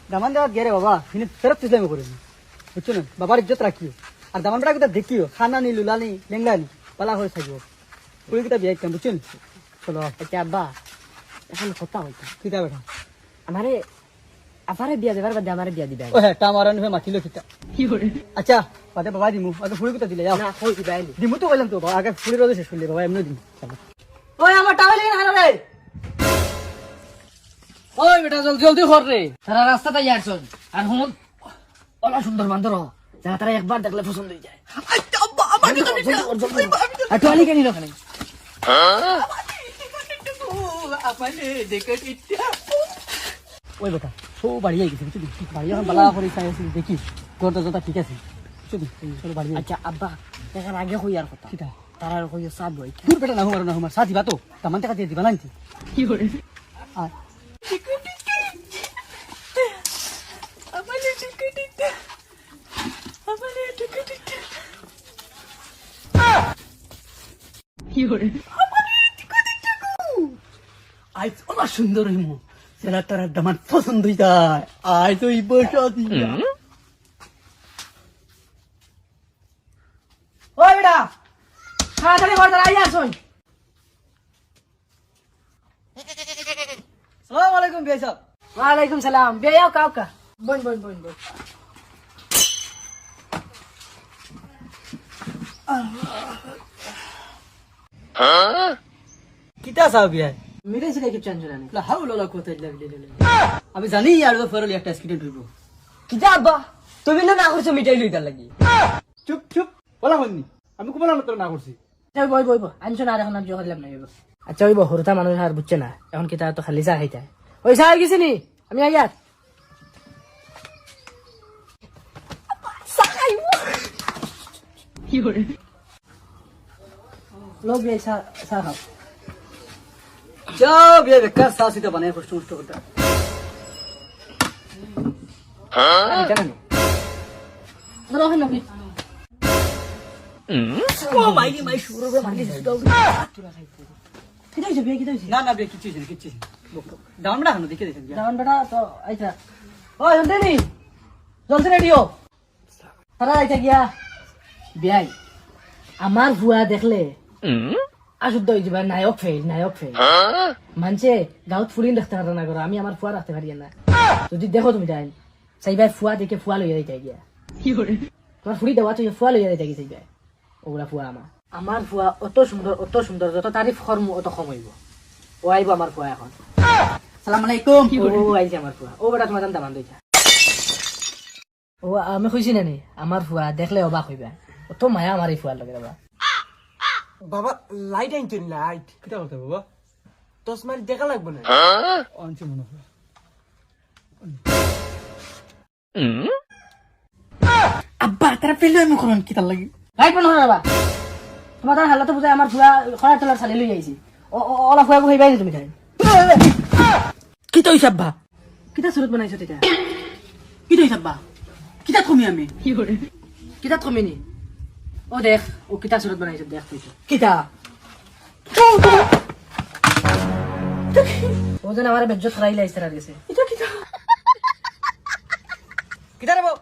দামান দেওয়া গেরে বাবা তিনি ফেরত ইসলামে করেন বুঝছো না বাবার ইজ্জত রাখিও আর দামান বেটা কোথা দেখিও খানা নি লুলানি লেংলা নি পালা হয়ে থাকবো পুরো কিতা বিয়ে একদম বুঝছেন চলো আচ্ছা আব্বা এখন কথা হইতো কিতা বেটা আমারে বিয়া দেবার বাদে আমারে বিয়া দিবে ও হ্যাঁ টামারান হয়ে মাতিল কিতা আচ্ছা বাদে বাবা দিমু আগে ফুড়ি কোথা দিলে যাও না কই দিবে আইলি দিমু তো বললাম তো বাবা আগে ফুড়ি রোদে শেষ করলে বাবা এমনি দিন ওই আমার টাওয়েল এনে আনো রে ওই বেটা জলদি কর রে তারা রাস্তাতে যাচ্ছন আর হুন ওলা সুন্দর বান্দর যারা তারা একবার দেখলে পছন্দ হয়ে যায় আচ্ছা আব্বা আমার আর টাওয়েল কেন রাখনি ওই বেটা সব বাড়ি যাই গেছে বুঝলি বাড়ি যখন বালা করে দেখি তোর দরজাটা ঠিক আছে বুঝলি বাড়ি আচ্ছা আব্বা দেখার আগে কই আর কথা কিটা তারা কই সাদ বই দূর বেটা না হুমার সাথ দিবা তো তামান টাকা দিয়ে দিবা না আনছি কি করে আর আজ অনেক সুন্দর হইমু সেটা তার দামান পছন্দ হয়ে যায় আজ ওই বসা দিয়া ওই বেটা তাড়াতাড়ি ঘর দাঁড়াই আসুন সালাম আলাইকুম বিয়া সাহেব ওয়ালাইকুম সালাম বেয়াও কাউকা বন বন বন বন কিতা চাও বিয়া মিলে ছিল কি চান জানি লা হাউলা কোথা লাগলে আমি জানি আর তো ফেরলি একটা অ্যাক্সিডেন্ট হইব কিতা আব্বা তুমি না করছো মিটাই লইতার লাগি চুপ চুপ বলা হইনি আমি কো বলা না করছি বই বই বই আনছো না আর এখন আর জোগাড় লাভ নাই আচ্ছা ওই হরতা মানুষ আর বুঝছে না এখন কি তার তো খালি চা খাইতে ওই চা গেছি নি আমি আইয়ার কি করে লোক বিয়ে চা খাও যাও বিয়া বেকার সাসিটা বানায় কষ্ট কষ্ট করতে জানেন রোহন নাকি ও মাইরি মাই শুরু করে মারি দিছিস দাও কিটা হইছে বিয়ে কিটা হইছে না না বিয়া কিচ্ছু হইছে না কিচ্ছু দাম না হানো দেখে দেখেন দামান বেটা তো আইতা ওই শুনতে নি জলদি রেডিও তারা আইতা গিয়া বিয়াই আমার ভুয়া দেখলে আশুদ্ধ হয়ে যাবে নায়ক ফেল মানছে গাঁত ফুরিন রাখতে পারে না করো আমি আমার ফুয়া রাখতে পারি না যদি দেখো তুমি তাই চাইবাই ফুয়া দেখে ফুয়া লইয়া দিতে গিয়া তোমার ফুরি দেওয়া তো ফুয়া লইয়া দিতে গিয়ে চাইবাই ওগুলা ফুয়া আমার ফুয়া অত সুন্দর যত তারিফ করমু অত কম হইব ও আইব আমার ফুয়া এখন সালাম আলাইকুম ও আইছে আমার ফুয়া ও বেটা তোমার দামান দইছা ও আমি খুঁজি না নি আমার ফুয়া দেখলে অবাক হইবা অত মায়া আমার এই ফুয়ার লগে বাবা বাবা লাইট আনছো লাইট কিটা বলতে বাবা দশ মাইল দেখা লাগবে না আনছি মনে হয় আব্বা তারা পেলে আমি কোন কি তার লাগি লাইট বন্ধ বাবা তোমার তার হালাতে বুঝাই আমার ফুয়া খরা তোলার ছালি লই আইছি ও ওলা ফুয়া হইবাই তুমি তাই কি তো হিসাব বা কিটা সুরত বানাইছো তেটা কি তো হিসাব বা কিটা কমি আমি কিটা থমিনি ও দেখ ও কিটা সুরত বানাইছো দেখ তুই কিটা ও যেন আমার বেজ্জত খাইলে আইছে আর গেছে এটা কিটা কিটা রে বাবা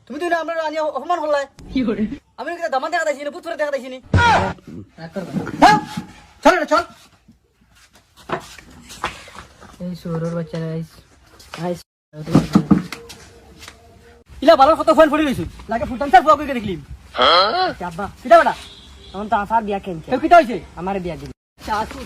তুমি তো আমরা আনি অপমান হলাই আমি কিটা দামান দেখা দাইছি না পুত করে দেখা দাইছি নি চল রে চল এই সুরর বাচ্চারা আইস ইলা বালার কত ফোন পড়ি রইছো লাগে ফুটান স্যার ফুয়া কইকে দেখলিম আব্বা কিটা বেটা তখন তো আসার বিয়া কেন তো কিটা হইছে আমার বিয়া দিন চাচু